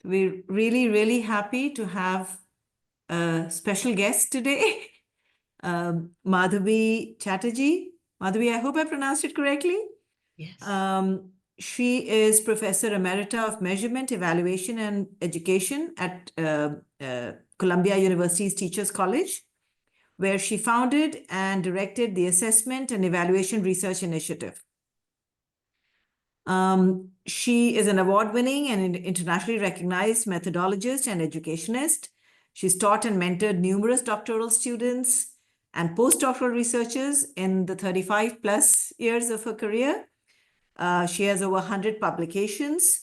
We're really, really happy to have a special guest today, Madhabi Chatterji. Madhabi, I hope I pronounced it correctly. Yes. She is Professor Emerita of Measurement, Evaluation, and Education at Columbia University's Teachers College, where she founded and directed the Assessment and Evaluation Research Initiative. She is an award-winning and internationally recognized methodologist and educationist. She's taught and mentored numerous doctoral students and postdoctoral researchers in the 35 plus years of her career. She has over 100 publications,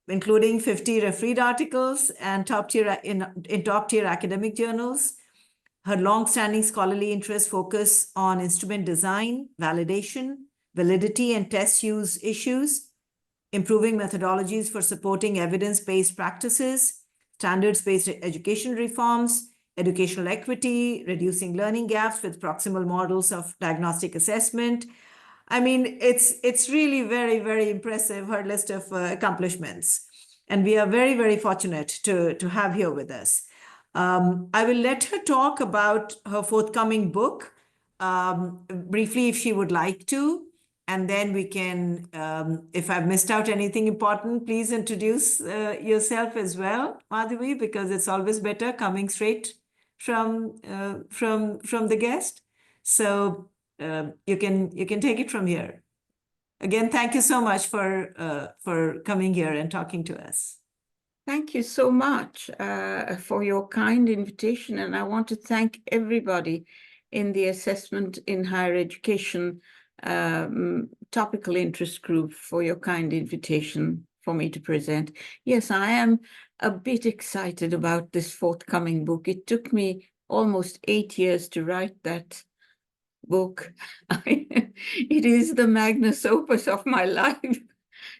including 50 refereed articles and in top-tier academic journals. Her long-standing scholarly interests focus on instrument design, validation, validity and test use issues, improving methodologies for supporting evidence-based practices, standards-based education reforms, educational equity, reducing learning gaps with proximal models of diagnostic assessment. I mean, it's really very, very impressive, her list of accomplishments. And we are very, very fortunate to have here with us. I will let her talk about her forthcoming book briefly if she would like to. And then we can, if I've missed out anything important, please introduce yourself as well, Madhabi, because it's always better coming straight from the guest. So you can take it from here. Again, thank you so much for coming here and talking to us. Thank you so much for your kind invitation. And I want to thank everybody in the Assessment in Higher Education topical interest group for your kind invitation for me to present. Yes, I am a bit excited about this forthcoming book. It took me almost 8 years to write that book. It is the magnus opus of my life.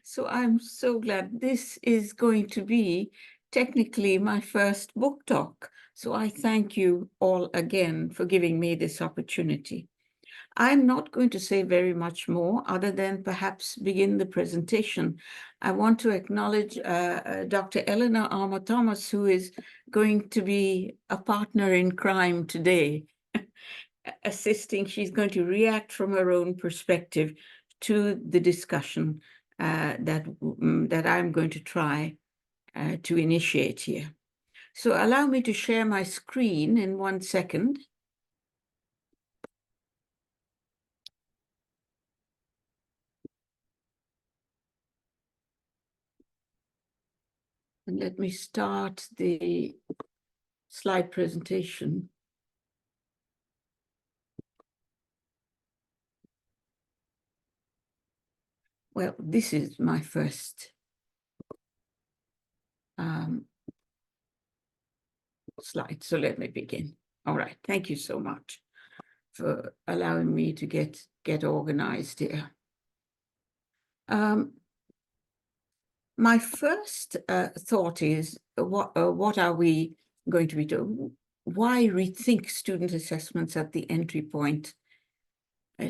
So I'm so glad. This is going to be technically my first book talk. So I thank you all again for giving me this opportunity. I'm not going to say very much more other than perhaps begin the presentation. I want to acknowledge Dr. Eleanor Armour Thomas, who is going to be a partner in crime today, assisting. She's going to react from her own perspective to the discussion that I'm going to try to initiate here. So allow me to share my screen in 1 second. And let me start the slide presentation. Well, this is my first slide, so let me begin. All right, thank you so much for allowing me to get organized here. My first thought is, what are we going to be doing? Why rethink student assessments at the entry point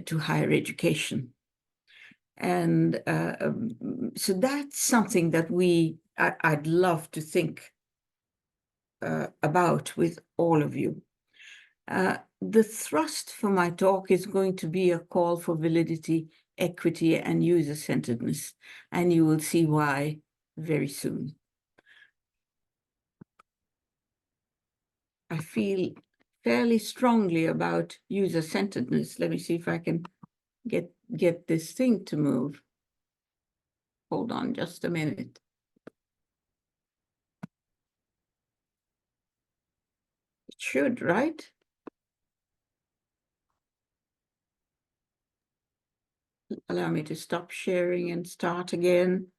to higher education? And so that's something that I'd love to think about with all of you. The thrust for my talk is going to be a call for validity, equity, and user-centeredness, and you will see why very soon. I feel fairly strongly about user-centeredness. Let me see if I can get this thing to move. Hold on just a minute. It should, right? Allow me to stop sharing and start again.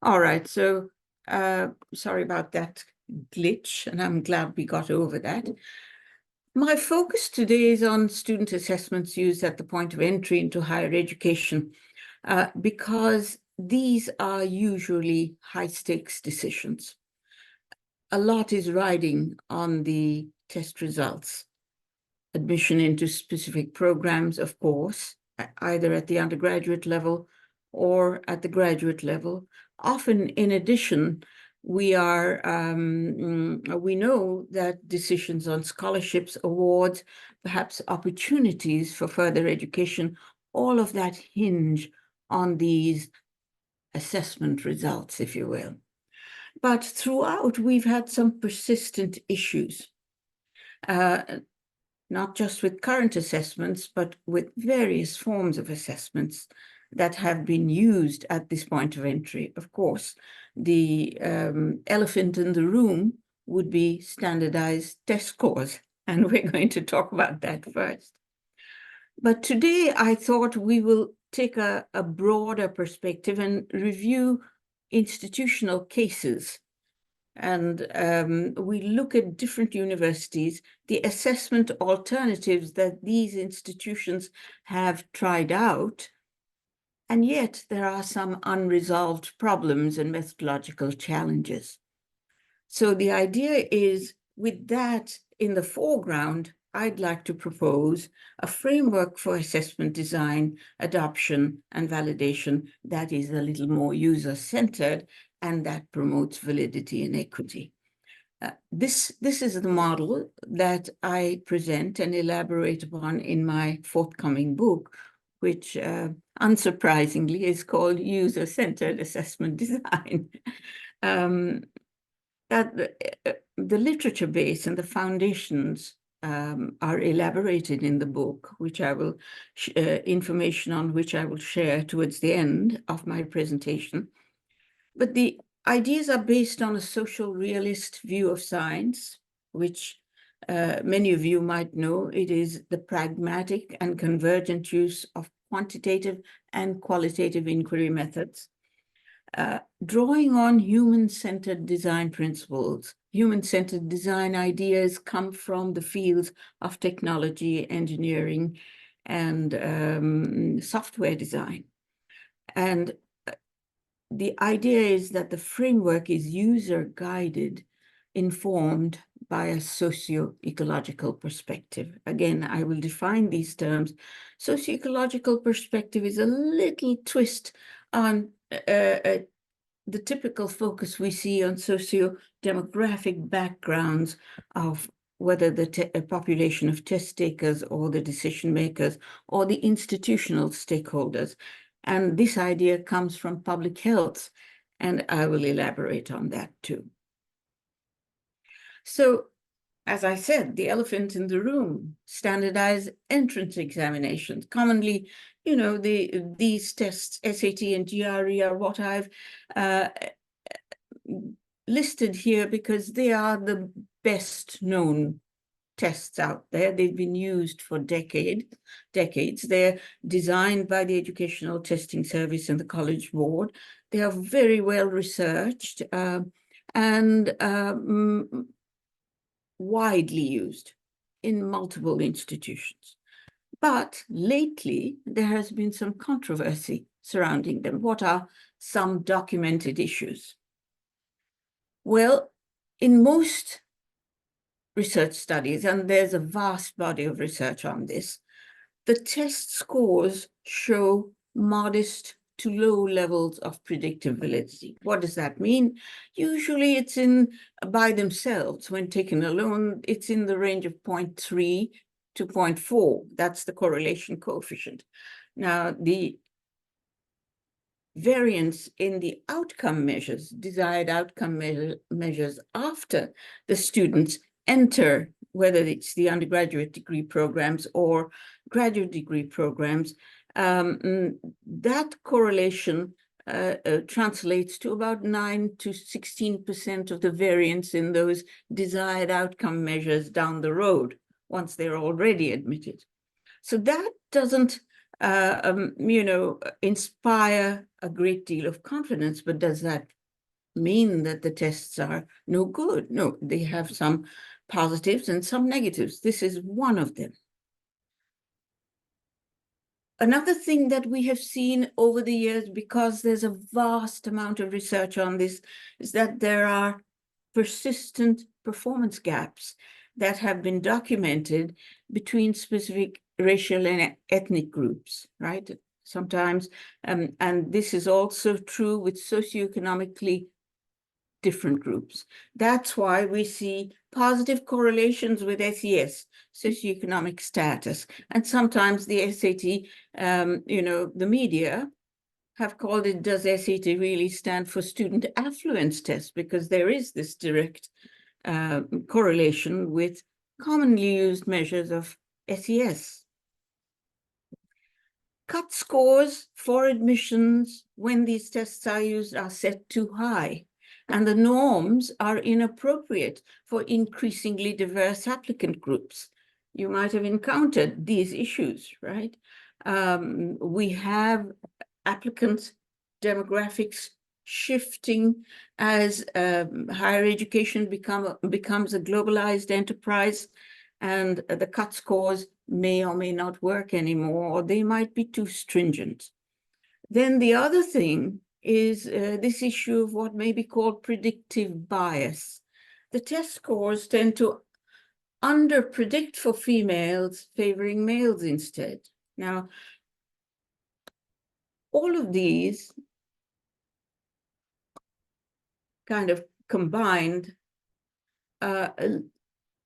All right, so sorry about that glitch, and I'm glad we got over that. My focus today is on student assessments used at the point of entry into higher education, because these are usually high-stakes decisions. a lot is riding on the test results. Admission into specific programs, of course, either at the undergraduate level or at the graduate level. Often, in addition, we know that decisions on scholarships, awards, perhaps opportunities for further education, all of that hinge on these assessment results, if you will. But throughout, we've had some persistent issues, not just with current assessments, but with various forms of assessments that have been used at this point of entry. Of course, the elephant in the room would be standardized test scores, and we're going to talk about that first. But today I thought we will take a broader perspective and review institutional cases. And we look at different universities, the assessment alternatives that these institutions have tried out, and yet there are some unresolved problems and methodological challenges. So the idea is, with that in the foreground, I'd like to propose a framework for assessment design, adoption, and validation that is a little more user-centered and that promotes validity and equity. This is the model that I present and elaborate upon in my forthcoming book, which unsurprisingly is called User-Centered Assessment Design. The literature base and the foundations are elaborated in the book, which I will information on which I will share towards the end of my presentation. But the ideas are based on a social realist view of science, which many of you might know. It is the pragmatic and convergent use of quantitative and qualitative inquiry methods. Drawing on human-centered design principles, human-centered design ideas come from the fields of technology, engineering, and software design. And the idea is that the framework is user-guided, informed by a socio-ecological perspective. Again, I will define these terms. Socio-ecological perspective is a little twist on the typical focus we see on socio-demographic backgrounds of whether the population of test takers or the decision makers or the institutional stakeholders. And this idea comes from public health, and I will elaborate on that too. So, as I said, the elephant in the room, standardized entrance examinations. Commonly, you know, these tests, SAT and GRE, are what I've listed here because they are the best known tests out there. They've been used for decades. They're designed by the Educational Testing Service and the College Board. They are very well researched and widely used in multiple institutions. But lately, there has been some controversy surrounding them. What are some documented issues? Well, in most research studies, and there's a vast body of research on this, the test scores show modest to low levels of predictive validity. What does that mean? Usually it's by themselves, when taken alone, it's in the range of 0.3 to 0.4. That's the correlation coefficient. Now, the variance in the outcome measures, desired outcome measures after the students enter, whether it's the undergraduate degree programs or graduate degree programs, that correlation translates to about 9 to 16% of the variance in those desired outcome measures down the road once they're already admitted. So that doesn't, inspire a great deal of confidence, but does that mean that the tests are no good? No, they have some positives and some negatives. This is one of them. Another thing that we have seen over the years, because there's a vast amount of research on this, is that there are persistent performance gaps that have been documented between specific racial and ethnic groups, right? Sometimes, and this is also true with socioeconomically different groups. That's why we see positive correlations with SES, socioeconomic status. And sometimes the SAT, the media have called it, does SAT really stand for student affluence test? Because there is this direct correlation with commonly used measures of SES. Cut scores for admissions when these tests are used are set too high, and the norms are inappropriate for increasingly diverse applicant groups. You might have encountered these issues, right? We have applicants' demographics shifting as higher education becomes a globalized enterprise, and the cut scores may or may not work anymore, or they might be too stringent. Then the other thing is this issue of what may be called predictive bias. The test scores tend to under-predict for females, favoring males instead. Now, all of these kind of combined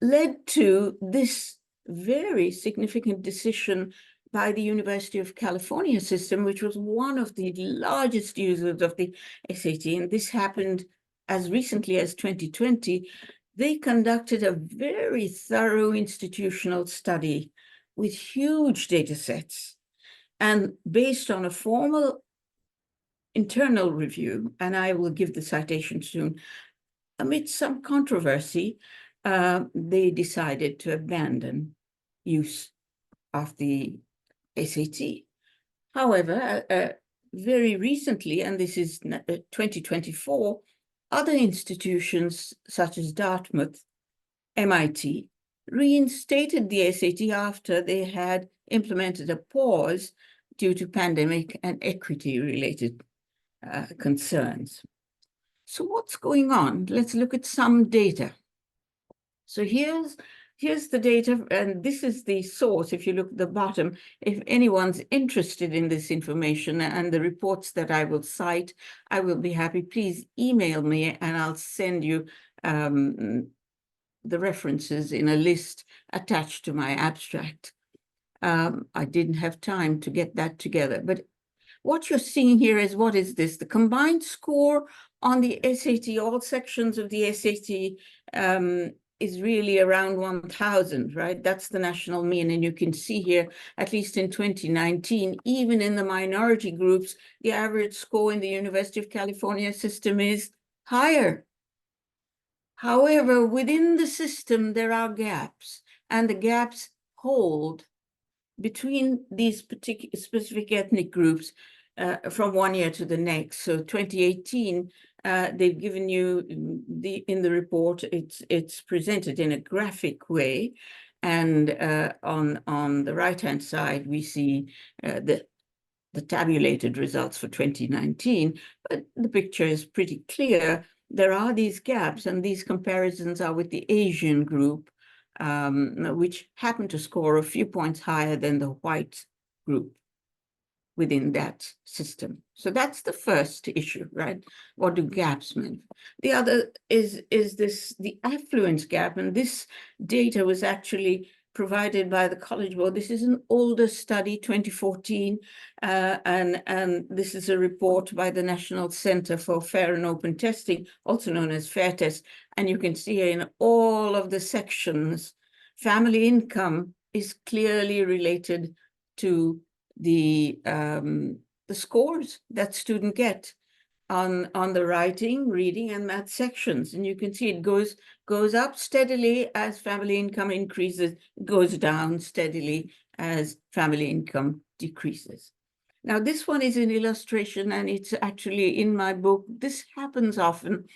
led to this very significant decision by the University of California system, which was one of the largest users of the SAT, and this happened as recently as 2020. They conducted a very thorough institutional study with huge data sets, and based on a formal internal review, and I will give the citation soon, amid some controversy, they decided to abandon use of the SAT. However, very recently, and this is 2024, other institutions such as Dartmouth, MIT, reinstated the SAT after they had implemented a pause due to pandemic and equity-related concerns. So what's going on? Let's look at some data. So here's the data, and this is the source. If you look at the bottom, if anyone's interested in this information and the reports that I will cite, I will be happy. Please email me and I'll send you the references in a list attached to my abstract. I didn't have time to get that together, but what you're seeing here is, what is this? The combined score on the SAT, all sections of the SAT is really around 1,000, right? That's the national mean. And you can see here, at least in 2019, even in the minority groups, the average score in the University of California system is higher. However, within the system, there are gaps, and the gaps hold between these particular specific ethnic groups from one year to the next. So 2018, they've given you in the report, it's presented in a graphic way. And on the right-hand side, we see the tabulated results for 2019, but the picture is pretty clear. There are these gaps, and these comparisons are with the Asian group, which happen to score a few points higher than the white group within that system. So that's the first issue, right? What do gaps mean? The other is the affluence gap, and this data was actually provided by the College Board. This is an older study, 2014, and this is a report by the National Center for Fair and Open Testing, also known as Fair Test. And you can see in all of the sections, family income is clearly related to the scores that students get on the writing, reading, and math sections. And you can see it goes up steadily as family income increases, goes down steadily as family income decreases. Now, this one is an illustration, and it's actually in my book. This happens often.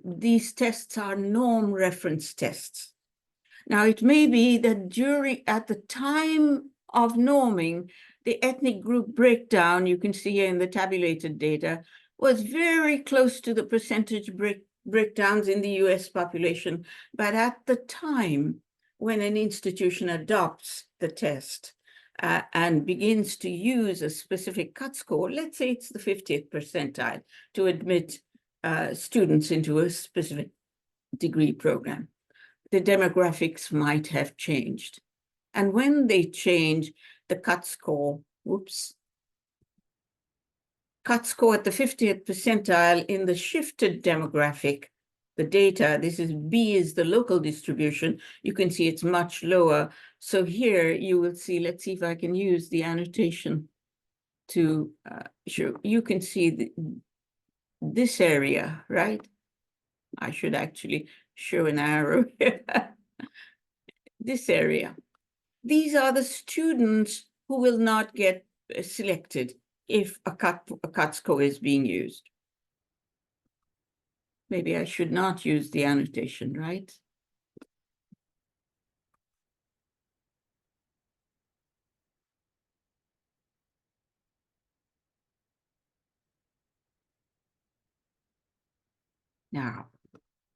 These tests are norm reference tests. Now, it may be that at the time of norming, the ethnic group breakdown, you can see here in the tabulated data, was very close to the percentage breakdowns in the US population, but at the time when an institution adopts the test and begins to use a specific cut score, let's say it's the 50th percentile, to admit students into a specific degree program, the demographics might have changed. And when they change the cut score, cut score at the 50th percentile in the shifted demographic, the data, this is B is the local distribution, you can see it's much lower. So here you will see, let's see if I can use the annotation to show, you can see this area, right? I should actually show an arrow here. This area. These are the students who will not get selected if a cut score is being used. Maybe I should not use the annotation, right? Now,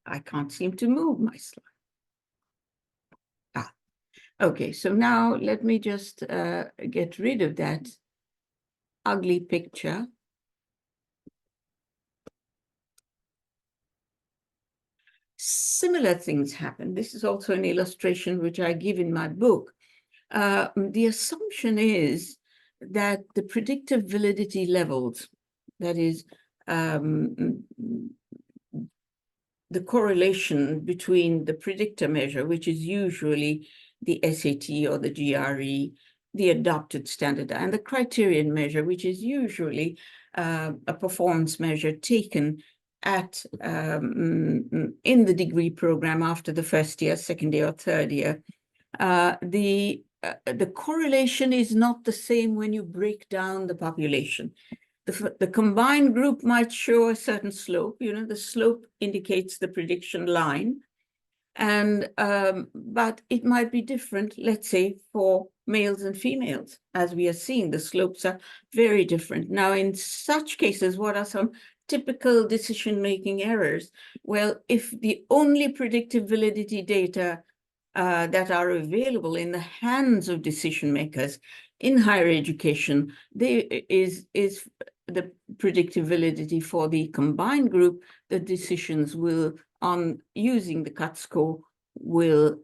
I can't seem to move my slide. Okay, so now let me just get rid of that ugly picture. Similar things happen. This is also an illustration which I give in my book. The assumption is that the predictive validity levels, that is, the correlation between the predictor measure, which is usually the SAT or the GRE, the adopted standard, and the criterion measure, which is usually a performance measure taken at in the degree program after the first year, second year, or third year. The correlation is not the same when you break down the population. The combined group might show a certain slope. You know, the slope indicates the prediction line. And but it might be different, let's say, for males and females. As we are seeing, the slopes are very different. Now, in such cases, what are some typical decision-making errors? Well, if the only predictive validity data that are available in the hands of decision makers in higher education, is the predictive validity for the combined group, the decisions will, on using the cut score, will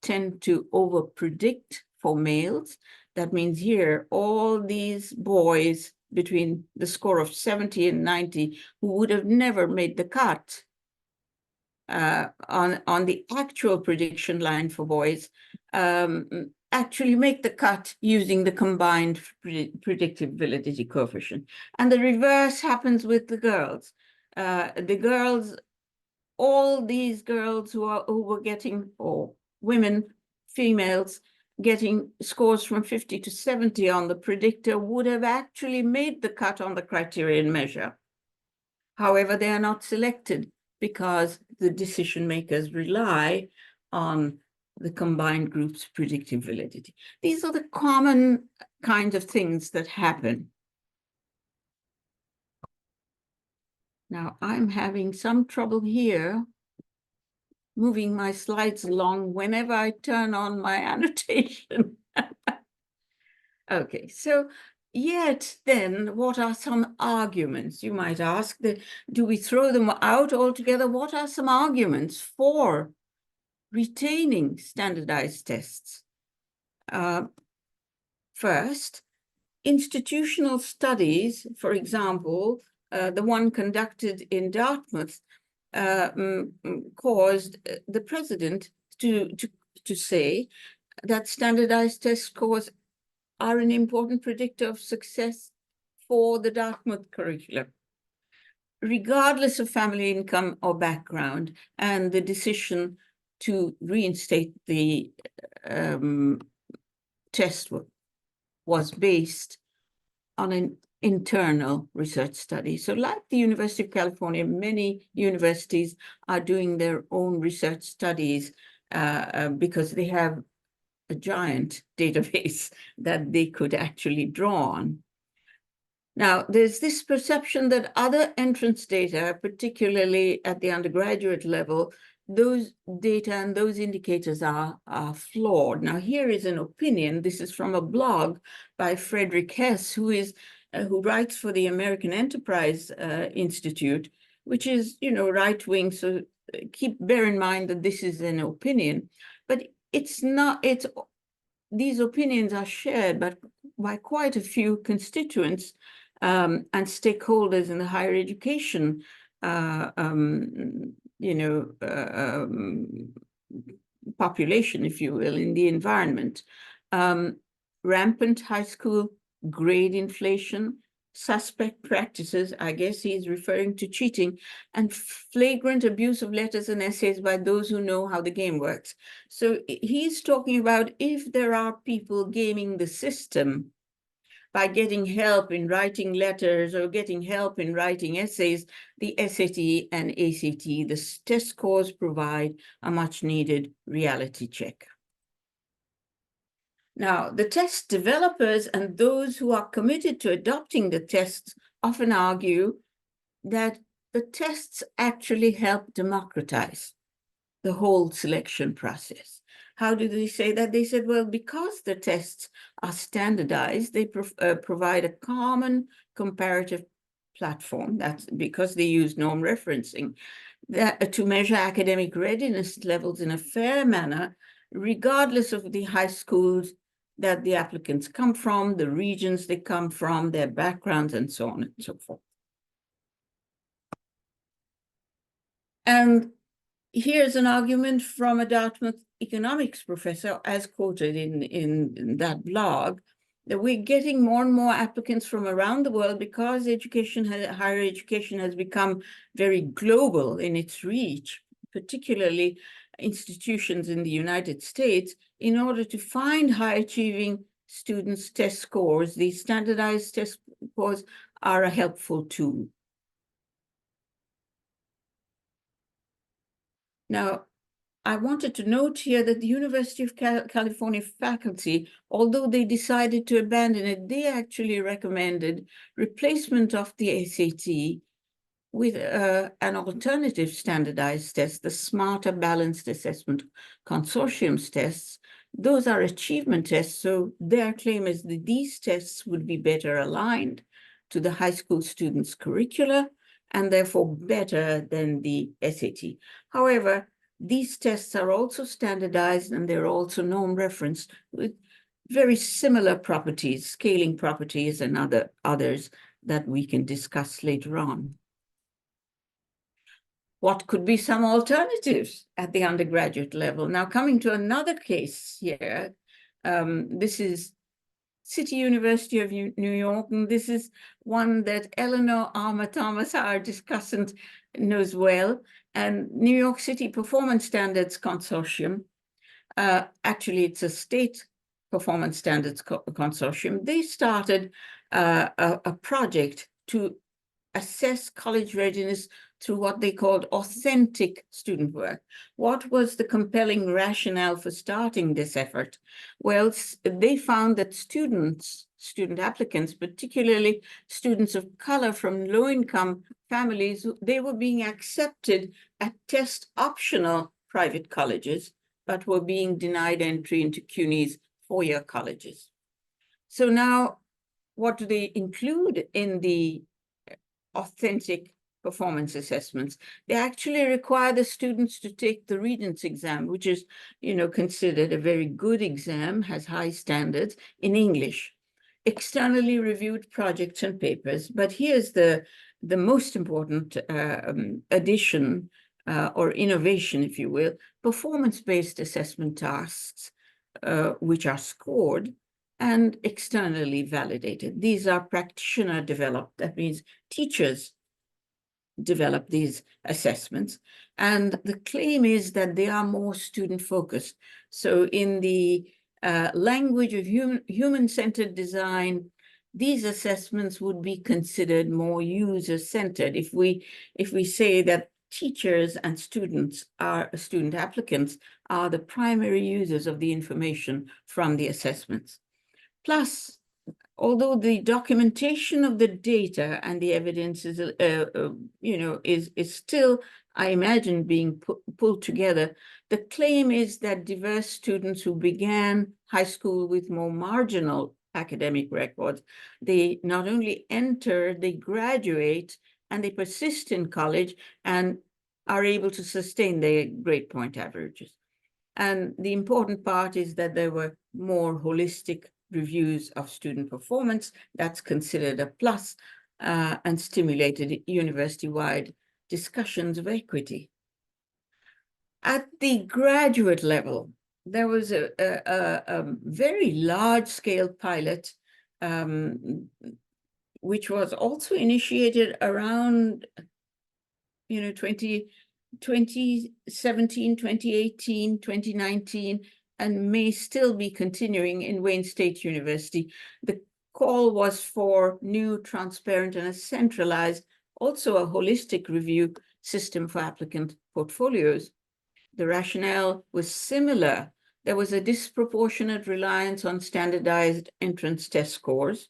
tend to over predict for males. That means here, all these boys between the score of 70 and 90 who would have never made the cut on the actual prediction line for boys, actually make the cut using the combined predictive validity coefficient. And the reverse happens with the girls. The girls, all these girls who were getting, or women, females, getting scores from 50 to 70 on the predictor would have actually made the cut on the criterion measure. However, they are not selected because the decision makers rely on the combined group's predictive validity. These are the common kinds of things that happen. Now, I'm having some trouble here moving my slides along whenever I turn on my annotation. Okay, so yet then, what are some arguments? You might ask, do we throw them out altogether? What are some arguments for retaining standardized tests? First, institutional studies, for example, the one conducted in Dartmouth, caused the president to say that standardized test scores are an important predictor of success for the Dartmouth curriculum, regardless of family income or background. And the decision to reinstate the test was based on an internal research study. So like the University of California, many universities are doing their own research studies because they have a giant database that they could actually draw on. Now, there's this perception that other entrance data, particularly at the undergraduate level, those data and those indicators are flawed. Now, here is an opinion. This is from a blog by Frederick Hess, who writes for the American Enterprise Institute, which is, right-wing. So bear in mind that this is an opinion, but it's not. These opinions are shared by quite a few constituents and stakeholders in the higher education, population, if you will, in the environment. Rampant high school grade inflation, suspect practices, I guess he's referring to cheating, and flagrant abuse of letters and essays by those who know how the game works. So he's talking about if there are people gaming the system by getting help in writing letters or getting help in writing essays, the SAT and ACT, the test scores provide a much needed reality check. Now, the test developers and those who are committed to adopting the tests often argue that the tests actually help democratize the whole selection process. How do they say that? They said, well, because the tests are standardized, they provide a common comparative platform. That's because they use norm referencing to measure academic readiness levels in a fair manner, regardless of the high schools that the applicants come from, the regions they come from, their backgrounds, and so on and so forth. And here's an argument from a Dartmouth economics professor, as quoted in that blog, that we're getting more and more applicants from around the world because higher education has become very global in its reach, particularly institutions in the United States. In order to find high-achieving students' test scores, these standardized test scores are a helpful tool. Now, I wanted to note here that the University of California faculty, although they decided to abandon it, they actually recommended replacement of the SAT with an alternative standardized test, the Smarter Balanced Assessment Consortium's tests. Those are achievement tests, so their claim is that these tests would be better aligned to the high school students' curricula and therefore better than the SAT. However, these tests are also standardized and they're also norm referenced with very similar properties, scaling properties and others that we can discuss later on. What could be some alternatives at the undergraduate level? Now, coming to another case here, this is City University of New York, and this is one that Eleanor Armour Thomas, our discussant, knows well, and New York City Performance Standards Consortium. Actually, it's a state performance standards consortium. They started a project to assess college readiness through what they called authentic student work. What was the compelling rationale for starting this effort? Well, they found that student applicants, particularly students of color from low-income families, they were being accepted at test-optional private colleges, but were being denied entry into CUNY's four-year colleges. So now, what do they include in the authentic performance assessments? They actually require the students to take the Regents exam, which is, considered a very good exam, has high standards in English, externally reviewed projects and papers. But here's the most important addition or innovation, if you will, performance-based assessment tasks, which are scored and externally validated. These are practitioner developed. That means teachers develop these assessments. And the claim is that they are more student focused. So in the language of human-centered design, these assessments would be considered more user-centered. If we say that teachers and student applicants are the primary users of the information from the assessments. Plus, although the documentation of the data and the evidence is, is still, I imagine, being pulled together, the claim is that diverse students who began high school with more marginal academic records, they not only enter, they graduate, and they persist in college and are able to sustain their grade point averages. And the important part is that there were more holistic reviews of student performance. That's considered a plus, and stimulated university-wide discussions of equity. At the graduate level, there was a very large-scale pilot, which was also initiated around 2017, 2018, 2019, and may still be continuing in Wayne State University. The call was for new, transparent, and a centralized, also a holistic review system for applicant portfolios. The rationale was similar. There was a disproportionate reliance on standardized entrance test scores.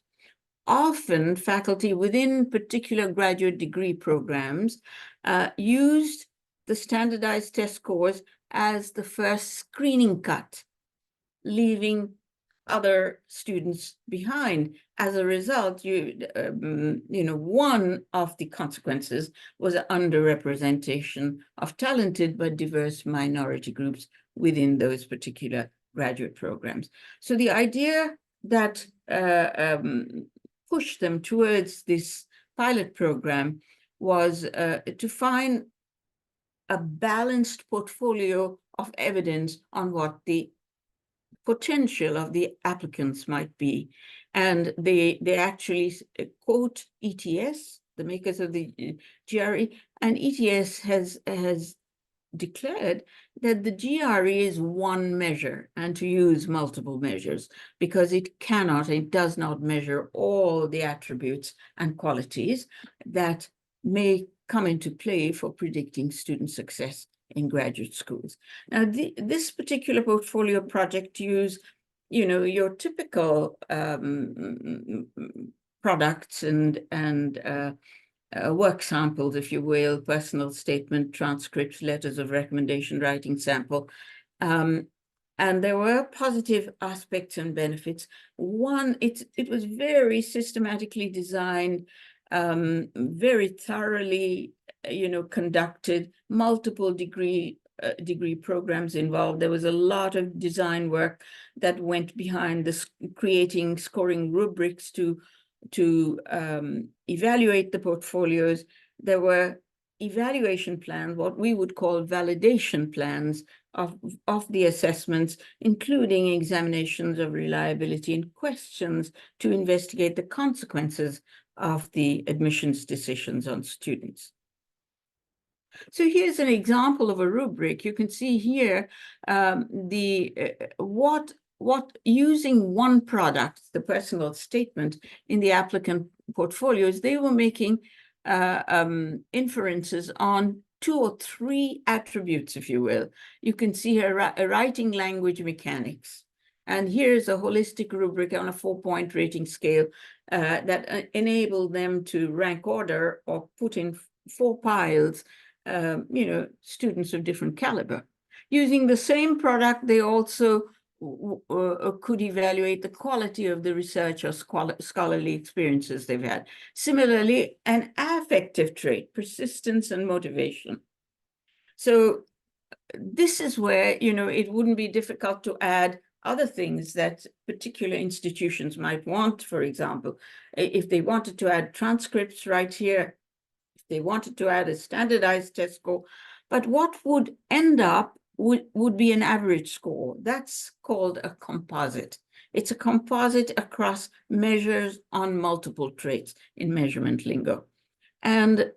Often, faculty within particular graduate degree programs used the standardized test scores as the first screening cut, leaving other students behind. As a result, one of the consequences was an underrepresentation of talented but diverse minority groups within those particular graduate programs. So the idea that pushed them towards this pilot program was to find a balanced portfolio of evidence on what the potential of the applicants might be. And they actually quote ETS, the makers of the GRE, and ETS has declared that the GRE is one measure and to use multiple measures because it does not measure all the attributes and qualities that may come into play for predicting student success in graduate schools. Now, this particular portfolio project used, your typical products and work samples, if you will, personal statement, transcripts, letters of recommendation, writing sample. And there were positive aspects and benefits. One, it was very systematically designed, very thoroughly, conducted, multiple degree programs involved. There was a lot of design work that went behind this, creating scoring rubrics to evaluate the portfolios. There were evaluation plans, what we would call validation plans of the assessments, including examinations of reliability and questions to investigate the consequences of the admissions decisions on students. So here's an example of a rubric. You can see here what using one product, the personal statement, in the applicant portfolios, they were making inferences on 2 or 3 attributes, if you will. You can see here writing language mechanics. And here's a holistic rubric on a 4-point rating scale that enabled them to rank order or put in 4 piles, students of different caliber. Using the same product, they also could evaluate the quality of the research or scholarly experiences they've had. Similarly, an affective trait, persistence and motivation. So this is where, it wouldn't be difficult to add other things that particular institutions might want. For example, if they wanted to add transcripts right here, if they wanted to add a standardized test score, but what would end up would be an average score. That's called a composite. It's a composite across measures on multiple traits in measurement lingo. And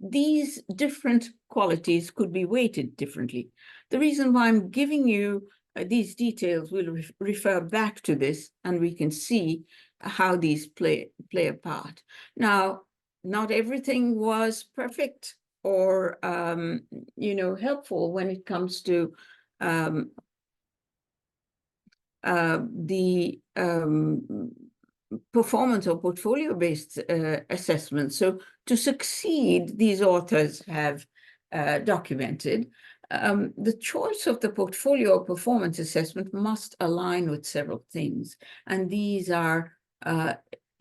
these different qualities could be weighted differently. The reason why I'm giving you these details will refer back to this, and we can see how these play a part. Now, not everything was perfect or helpful when it comes to the performance or portfolio-based assessment. So to succeed, these authors have documented, the choice of the portfolio or performance assessment must align with several things. And these are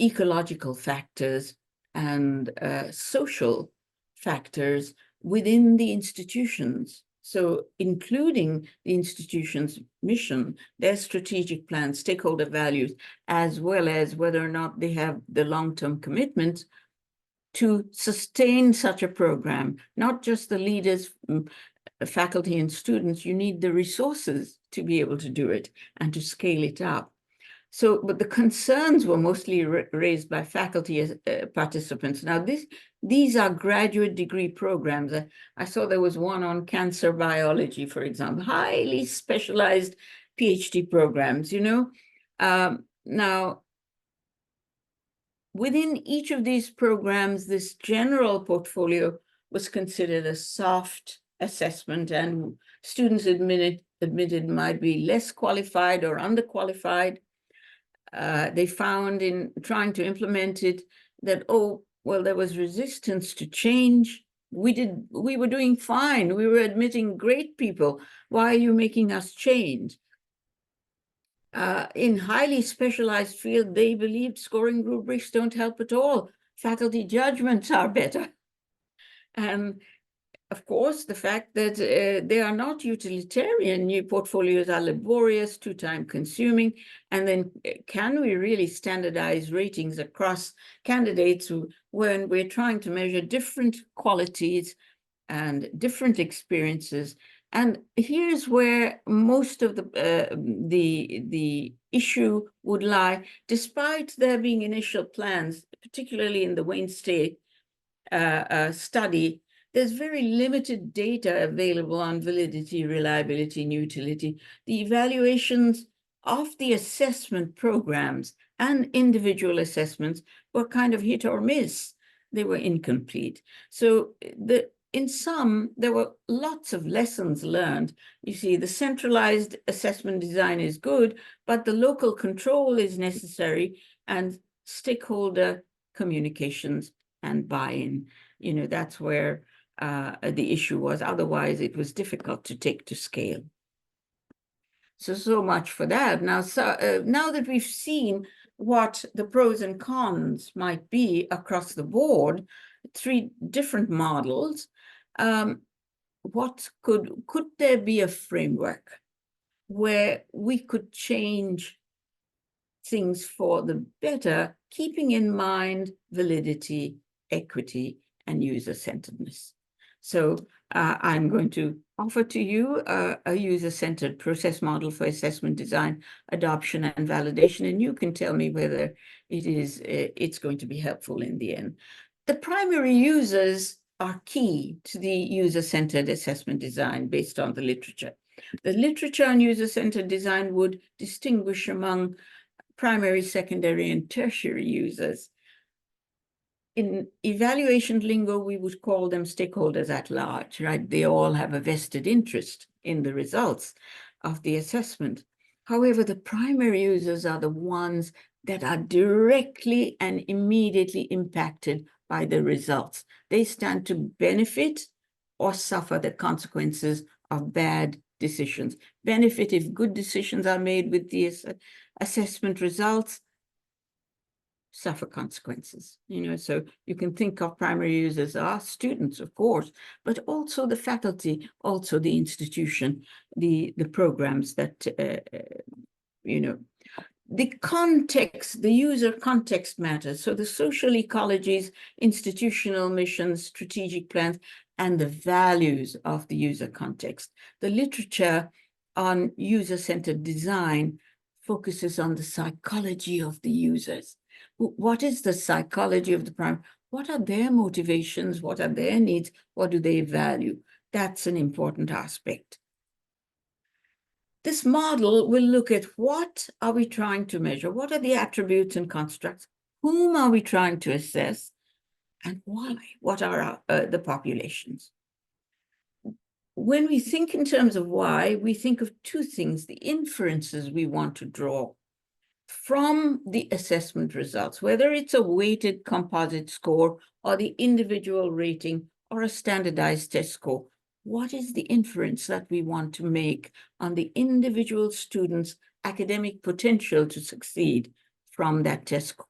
ecological factors and social factors within the institutions. So including the institution's mission, their strategic plan, stakeholder values, as well as whether or not they have the long-term commitment to sustain such a program, not just the leaders, faculty and students. You need the resources to be able to do it and to scale it up. So, but the concerns were mostly raised by faculty participants. Now, these are graduate degree programs. I saw there was one on cancer biology, for example, highly specialized PhD programs, you know. Now, within each of these programs, this general portfolio was considered a soft assessment, and students admitted might be less qualified or underqualified. They found in trying to implement it that, oh, well, there was resistance to change. We were doing fine. We were admitting great people. Why are you making us change? In highly specialized field, they believed scoring rubrics don't help at all. Faculty judgments are better. And of course, the fact that they are not utilitarian, new portfolios are laborious, too time consuming, and then can we really standardize ratings across candidates when we're trying to measure different qualities and different experiences? And here's where most of the issue would lie, despite there being initial plans, particularly in the Wayne State study. There's very limited data available on validity, reliability, and utility. The evaluations of the assessment programs and individual assessments were kind of hit or miss. They were incomplete. So in sum, there were lots of lessons learned. You see, the centralized assessment design is good, but the local control is necessary, and stakeholder communications and buy-in. You know, that's where the issue was. Otherwise, it was difficult to take to scale. So much for that. Now, now that we've seen what the pros and cons might be across the board, 3 different models, what could there be a framework where we could change things for the better, keeping in mind validity, equity, and user-centeredness? So I'm going to offer to you a user-centered process model for assessment design, adoption, and validation, and you can tell me whether it's going to be helpful in the end. The primary users are key to the user-centered assessment design based on the literature. The literature on user-centered design would distinguish among primary, secondary, and tertiary users. In evaluation lingo, we would call them stakeholders at large, right? They all have a vested interest in the results of the assessment. However, the primary users are the ones that are directly and immediately impacted by the results. They stand to benefit or suffer the consequences of bad decisions. Benefit if good decisions are made with the assessment results, suffer consequences. You know, so you can think of primary users as students, of course, but also the faculty, also the institution, the programs that, you know, the context, the user context matters. So the social ecologies, institutional missions, strategic plans, and the values of the user context. The literature on user-centered design focuses on the psychology of the users. What is the psychology of the prime? What are their motivations? What are their needs? What do they value? That's an important aspect. This model will look at what are we trying to measure? What are the attributes and constructs? Whom are we trying to assess? And why? What are the populations? When we think in terms of why, we think of 2 things: the inferences we want to draw from the assessment results, whether it's a weighted composite score or the individual rating or a standardized test score, what is the inference that we want to make on the individual student's academic potential to succeed from that test score?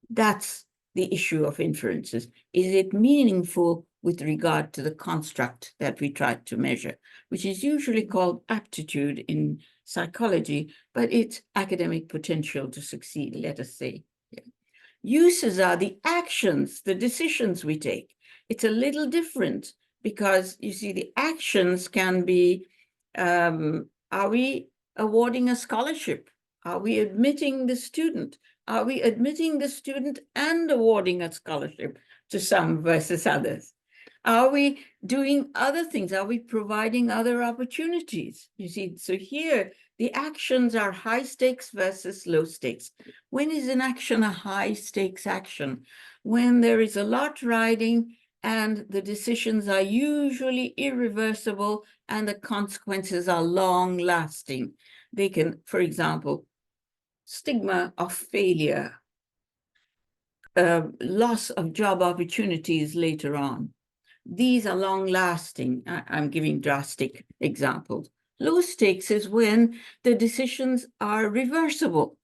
That's the issue of inferences. Is it meaningful with regard to the construct that we tried to measure, which is usually called aptitude in psychology, but it's academic potential to succeed, let us say. Yeah. Uses are the actions, the decisions we take. It's a little different because you see the actions can be, are we awarding a scholarship? Are we admitting the student? Are we admitting the student and awarding a scholarship to some versus others? Are we doing other things? Are we providing other opportunities? You see, so here the actions are high stakes versus low stakes. When is an action a high stakes action? When there is a lot riding and the decisions are usually irreversible and the consequences are long lasting. They can, for example, stigma of failure, loss of job opportunities later on. These are long-lasting. I'm giving drastic examples. Low stakes is when the decisions are reversible.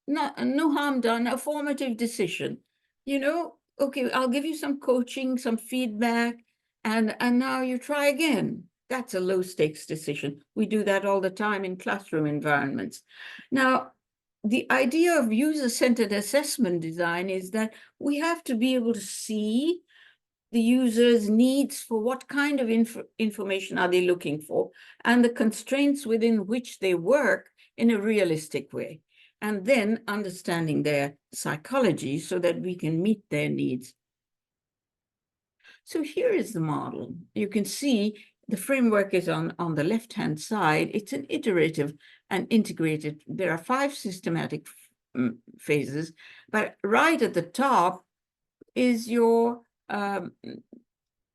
No harm done, a formative decision. You know, okay, I'll give you some coaching, some feedback, and now you try again. That's a low stakes decision. We do that all the time in classroom environments. Now, the idea of user-centered assessment design is that we have to be able to see the user's needs for what kind of information are they looking for and the constraints within which they work in a realistic way, and then understanding their psychology so that we can meet their needs. So here is the model. You can see the framework is on the left-hand side. It's an iterative and integrated. There are 5 systematic phases, but right at the top is your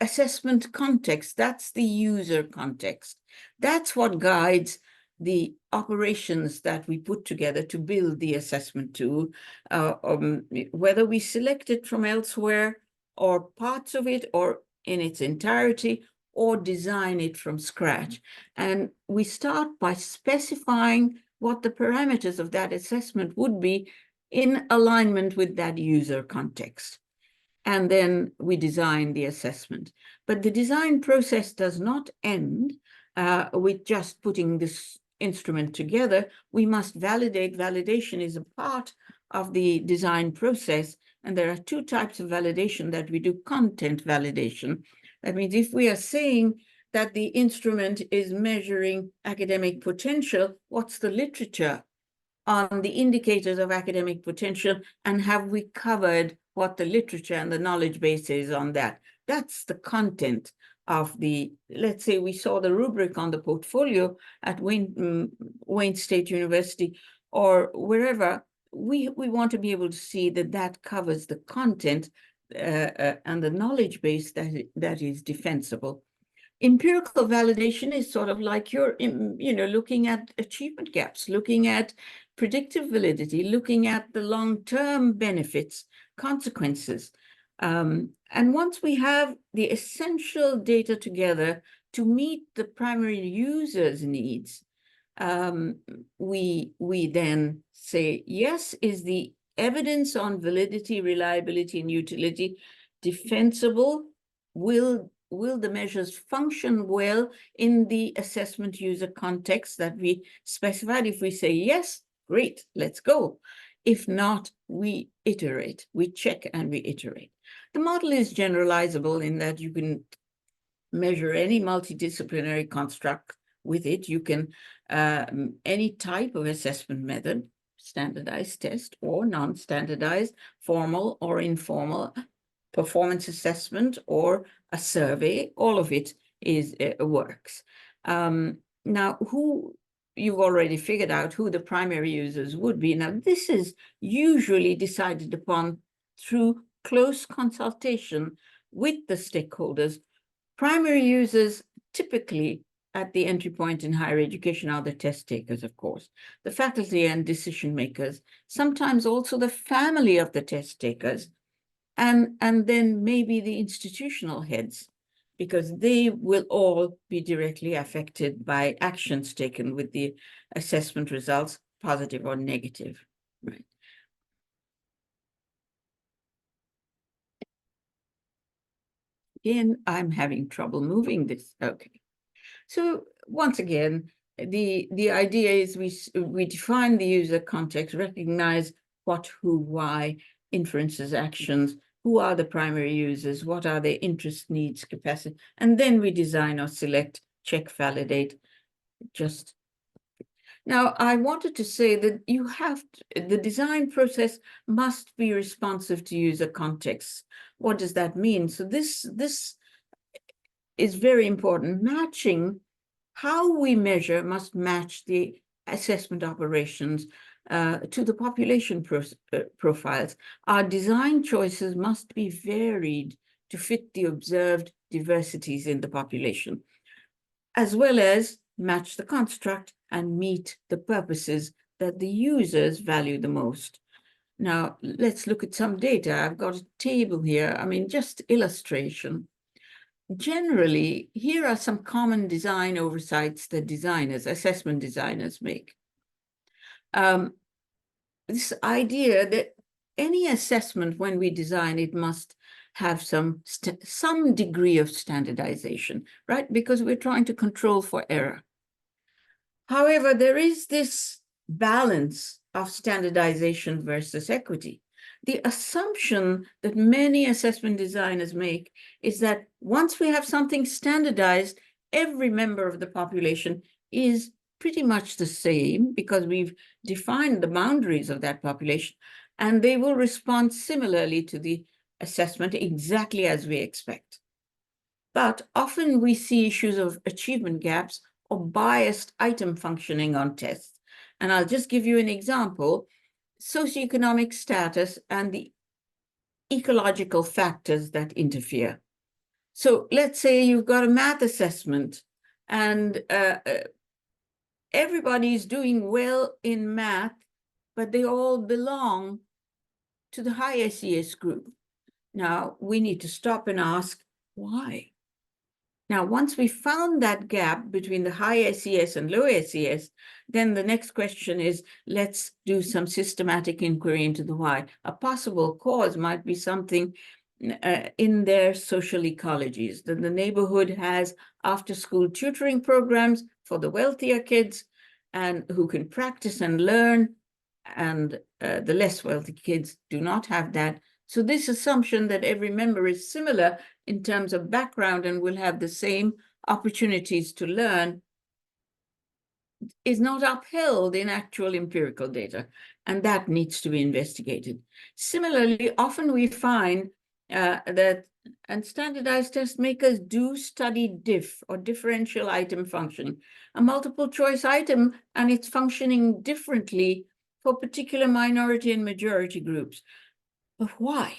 assessment context. That's the user context. That's what guides the operations that we put together to build the assessment tool, whether we select it from elsewhere or parts of it or in its entirety or design it from scratch. And we start by specifying what the parameters of that assessment would be in alignment with that user context. And then we design the assessment. But the design process does not end with just putting this instrument together. We must validate. Validation is a part of the design process. And there are 2 types of validation that we do: content validation. That means if we are saying that the instrument is measuring academic potential, what's the literature on the indicators of academic potential, and have we covered what the literature and the knowledge base is on that? That's the content of the, let's say we saw the rubric on the portfolio at Wayne State University or wherever. We want to be able to see that that covers the content and the knowledge base that is defensible. Empirical validation is sort of like you're, looking at achievement gaps, looking at predictive validity, looking at the long-term benefits, consequences. And once we have the essential data together to meet the primary user's needs, we then say, yes, is the evidence on validity, reliability, and utility defensible? Will the measures function well in the assessment user context that we specified? If we say yes, great, let's go. If not, we iterate, we check and we iterate. The model is generalizable in that you can measure any multidisciplinary construct with it. You can, any type of assessment method, standardized test or non-standardized, formal or informal, performance assessment or a survey, all of it is works. Now, you've already figured out who the primary users would be. Now, this is usually decided upon through close consultation with the stakeholders. Primary users typically at the entry point in higher education are the test takers, of course, the faculty and decision makers, sometimes also the family of the test takers, and then maybe the institutional heads, because they will all be directly affected by actions taken with the assessment results, positive or negative, right? Again, I'm having trouble moving this. Okay. So once again, the idea is we define the user context, recognize what, who, why, inferences, actions, who are the primary users, what are their interests, needs, capacity, and then we design or select, check, validate, just. Now, I wanted to say that the design process must be responsive to user context. What does that mean? So this is very important. Matching how we measure must match the assessment operations to the population profiles. Our design choices must be varied to fit the observed diversities in the population, as well as match the construct and meet the purposes that the users value the most. Now, let's look at some data. I've got a table here. I mean, just illustration. Generally, here are some common design oversights that designers, assessment designers, make. This idea that any assessment, when we design it, must have some degree of standardization, right? Because we're trying to control for error. However, there is this balance of standardization versus equity. The assumption that many assessment designers make is that once we have something standardized, every member of the population is pretty much the same because we've defined the boundaries of that population, and they will respond similarly to the assessment exactly as we expect. But often we see issues of achievement gaps or biased item functioning on tests. And I'll just give you an example: socioeconomic status and the ecological factors that interfere. So let's say you've got a math assessment and everybody's doing well in math, but they all belong to the high SES group. Now, we need to stop and ask, why? Now, once we found that gap between the high SES and low SES, then the next question is, let's do some systematic inquiry into the why. A possible cause might be something in their social ecologies, that the neighborhood has after-school tutoring programs for the wealthier kids and who can practice and learn, and the less wealthy kids do not have that. So this assumption that every member is similar in terms of background and will have the same opportunities to learn is not upheld in actual empirical data, and that needs to be investigated. Similarly, often we find that and standardized test makers do study diff, or differential item functioning, a multiple choice item, and it's functioning differently for particular minority and majority groups. But why?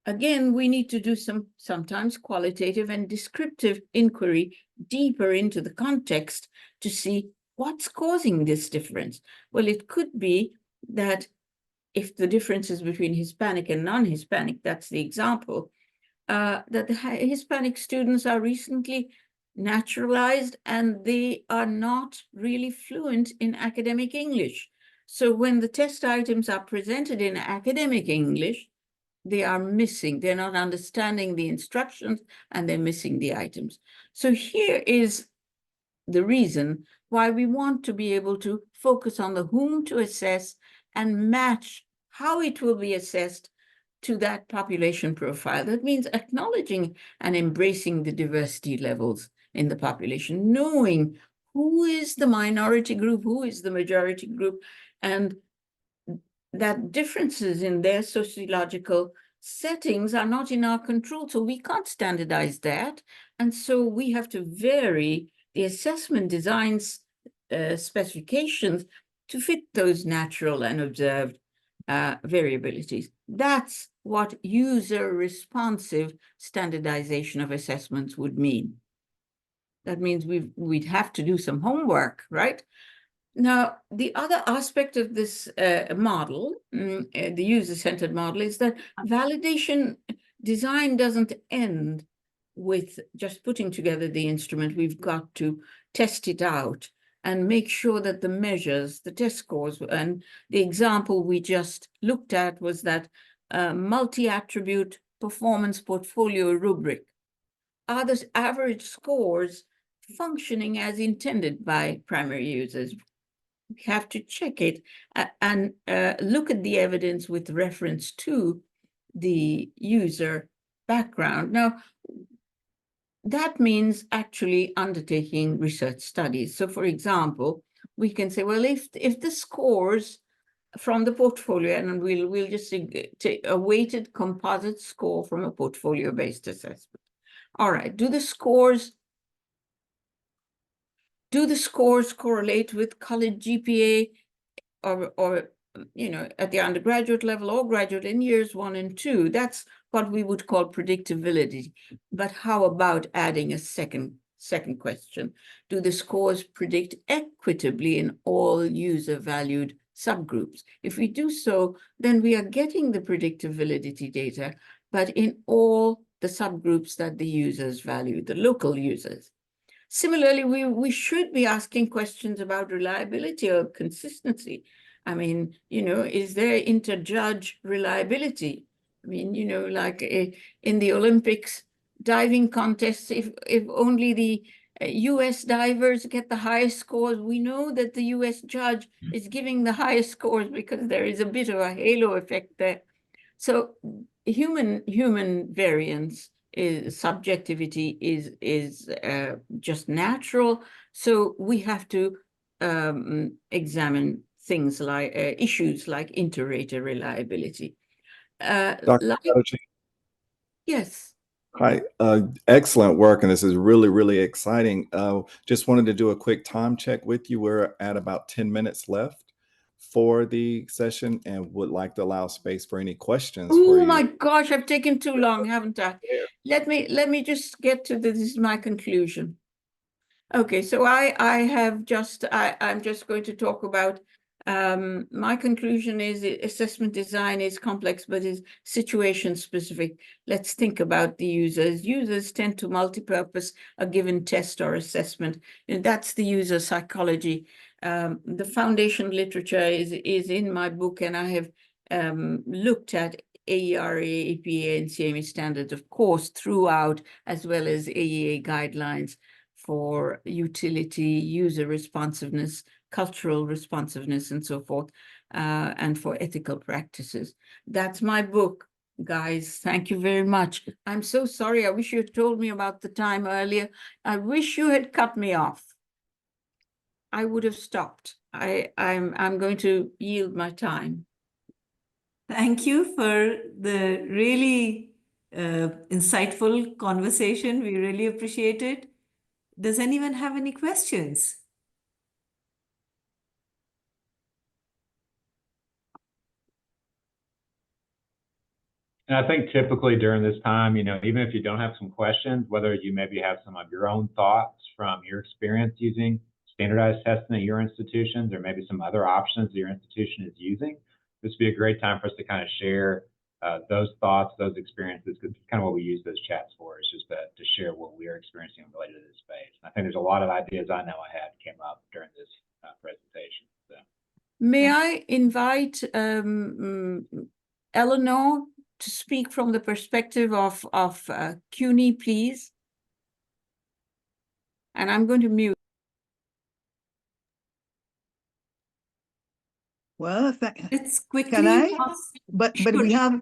Again, we need to do some sometimes qualitative and descriptive inquiry deeper into the context to see what's causing this difference. Well, it could be that if the difference is between Hispanic and non-Hispanic, that's the example, that the Hispanic students are recently naturalized and they are not really fluent in academic English. So when the test items are presented in academic English, they are missing, they're not understanding the instructions, and they're missing the items. So here is the reason why we want to be able to focus on the whom to assess and match how it will be assessed to that population profile. That means acknowledging and embracing the diversity levels in the population, knowing who is the minority group, who is the majority group, and that differences in their sociological settings are not in our control. So we can't standardize that. And so we have to vary the assessment designs specifications to fit those natural and observed variabilities. That's what user responsive standardization of assessments would mean. That means we'd have to do some homework, right? Now, the other aspect of this model, the user-centered model, is that validation design doesn't end with just putting together the instrument. We've got to test it out and make sure that the measures, the test scores, and the example we just looked at was that multi-attribute performance portfolio rubric. Are the average scores functioning as intended by primary users? We have to check it and look at the evidence with reference to the user background. Now, that means actually undertaking research studies. So, for example, we can say, well, if the scores from the portfolio, and we'll just take a weighted composite score from a portfolio-based assessment. All right, do the scores correlate with college GPA or at the undergraduate level or graduate in years 1 and 2? That's what we would call predictability. But how about adding a second question? Do the scores predict equitably in all user-valued subgroups? If we do so, then we are getting the predictability data, but in all the subgroups that the users value, the local users. Similarly, we should be asking questions about reliability or consistency. I mean, is there inter-judge reliability? I mean, like in the Olympics diving contests, if only the US divers get the highest scores, we know that the US judge is giving the highest scores because there is a bit of a halo effect there. So human variance, subjectivity is just natural. So we have to examine things like issues like inter-rater reliability. Dr. Chatterji, Yes. hi, excellent work, and this is really, really exciting. Just wanted to do a quick time check with you. We're at about 10 minutes left for the session and would like to allow space for any questions for Oh you. my gosh, I've taken too long, haven't I? Let me just get to this is my conclusion. Okay, so I'm just going to talk about my conclusion is assessment design is complex, but is situation specific. Let's think about the users. Users tend to multipurpose a given test or assessment, and that's the user psychology. The foundation literature is in my book, and I have looked at AERA, APA, and CME standards, of course, throughout, as well as AEA guidelines for utility, user responsiveness, cultural responsiveness, and so forth, and for ethical practices. That's my book, guys. Thank you very much. I'm so sorry. I wish you had told me about the time earlier. I wish you had cut me off. I would have stopped. I'm going to yield my time. Thank you for the really insightful conversation. We really appreciate it. Does anyone have any questions? And I think typically during this time, even if you don't have some questions, whether you maybe have some of your own thoughts from your experience using standardized testing at your institutions, or maybe some other options that your institution is using, this would be a great time for us to kind of share those thoughts, those experiences, because it's kind of what we use those chats for, is just to share what we are experiencing related to this space. And I think there's a lot of ideas I know I had came up during this presentation. So. May I invite Eleanor to speak from the perspective of CUNY, please? And I'm going to mute. Well, Let's quickly. can I? But Sure. we have.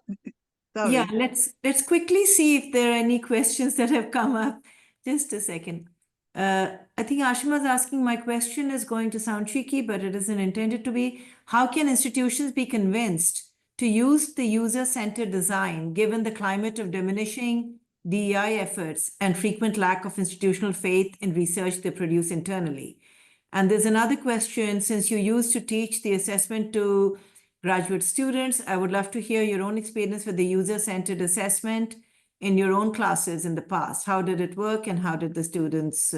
Sorry. Yeah, let's quickly see if there are any questions that have come up. Just a second. I think Ashima's asking, my question is going to sound cheeky, but it isn't intended to be. How can institutions be convinced to use the user-centered design given the climate of diminishing DEI efforts and frequent lack of institutional faith in research they produce internally? And there's another question, since you used to teach the assessment to graduate students, I would love to hear your own experience with the user-centered assessment in your own classes in the past? How did it work and how did the students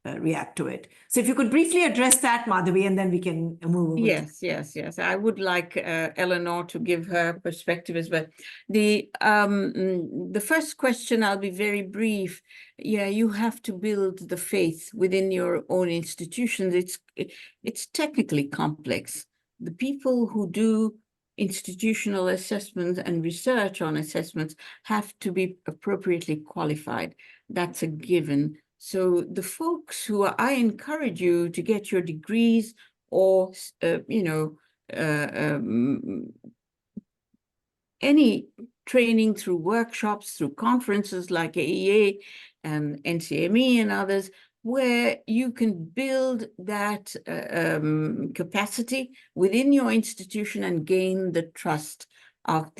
react to it? So if you could briefly address that, Madhabi, and then we can move over. Yes. I would like Eleanor to give her perspective as well. The first question, I'll be very brief. Yeah, you have to build the faith within your own institutions. It's technically complex. The people who do institutional assessments and research on assessments have to be appropriately qualified. That's a given. So the folks I encourage you to get your degrees or, any training through workshops, through conferences like AEA and NCME and others, where you can build that capacity within your institution and gain the trust of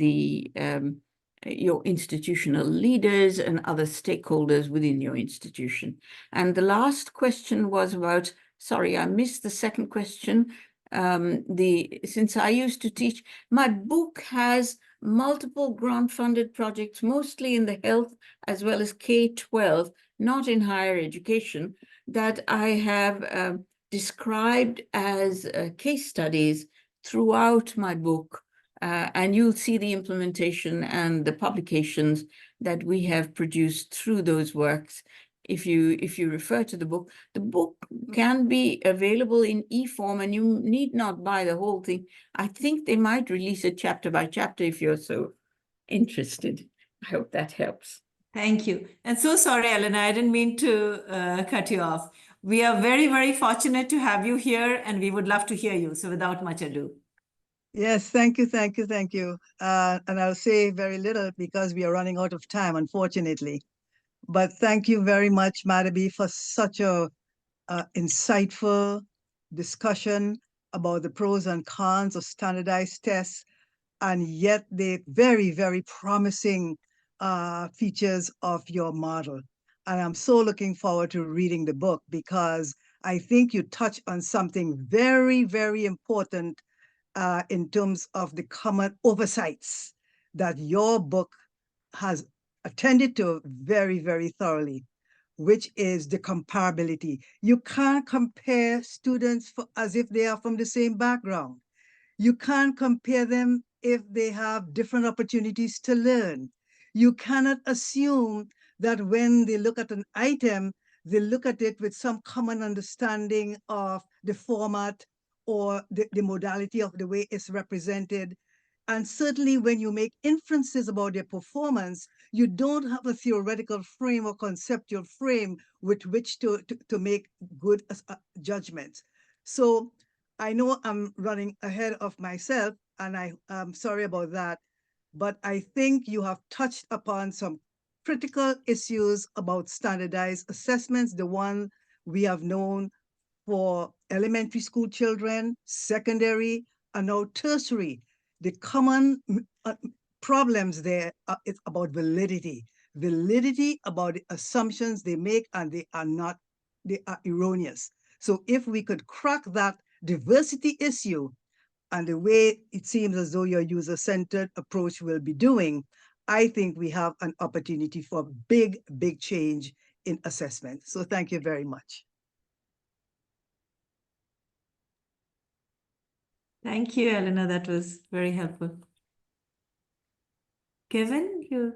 your institutional leaders and other stakeholders within your institution. And the last question was about, sorry, I missed the second question. Since I used to teach, my book has multiple grant-funded projects, mostly in the health as well as K-12, not in higher education, that I have described as case studies throughout my book. And you'll see the implementation and the publications that we have produced through those works. If you refer to the book can be available in e-form and you need not buy the whole thing. I think they might release it chapter by chapter if you're so interested. I hope that helps. Thank you. And so sorry, Elena, I didn't mean to cut you off. We are very, very fortunate to have you here and we would love to hear you. So without much ado. Yes, thank you. And I'll say very little because we are running out of time, unfortunately. But thank you very much, Madhabi, for such a insightful discussion about the pros and cons of standardized tests, and yet the very, very promising features of your model. And I'm so looking forward to reading the book because I think you touch on something very, very important in terms of the common oversights that your book has attended to very, very thoroughly, which is the comparability. You can't compare students as if they are from the same background. You can't compare them if they have different opportunities to learn. You cannot assume that when they look at an item, they look at it with some common understanding of the format or the modality of the way it's represented. And certainly when you make inferences about their performance, you don't have a theoretical frame or conceptual frame with which to make good judgments. So I know I'm running ahead of myself and I'm sorry about that, but I think you have touched upon some critical issues about standardized assessments, the one we have known for elementary school children, secondary, and now tertiary. The common problems there is about validity about the assumptions they make, and they are erroneous. So if we could crack that diversity issue and the way it seems as though your user-centered approach will be doing, I think we have an opportunity for big, big change in assessment. So thank you very much. Thank you, Elena. That was very helpful. Kevin, you.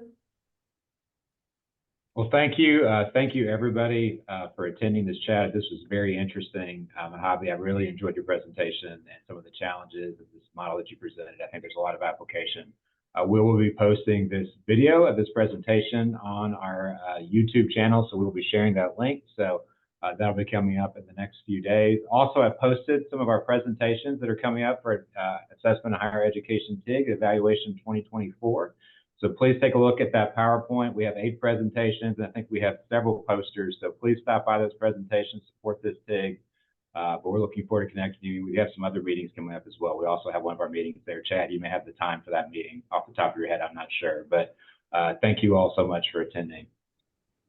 Well, thank you. Thank you, everybody, for attending this chat. This was very interesting. Madhabi, I really enjoyed your presentation and some of the challenges of this model that you presented. I think there's a lot of application. We will be posting this video of this presentation on our YouTube channel, so we'll be sharing that link. So that'll be coming up in the next few days. Also, I posted some of our presentations that are coming up for Assessment of Higher Education TIG Evaluation 2024. So please take a look at that PowerPoint. We have 8 presentations, and I think we have several posters. So please stop by those presentations, support this TIG. But we're looking forward to connecting you. We have some other meetings coming up as well. We also have one of our meetings there. Chad, you may have the time for that meeting off the top of your head. I'm not sure. But thank you all so much for attending.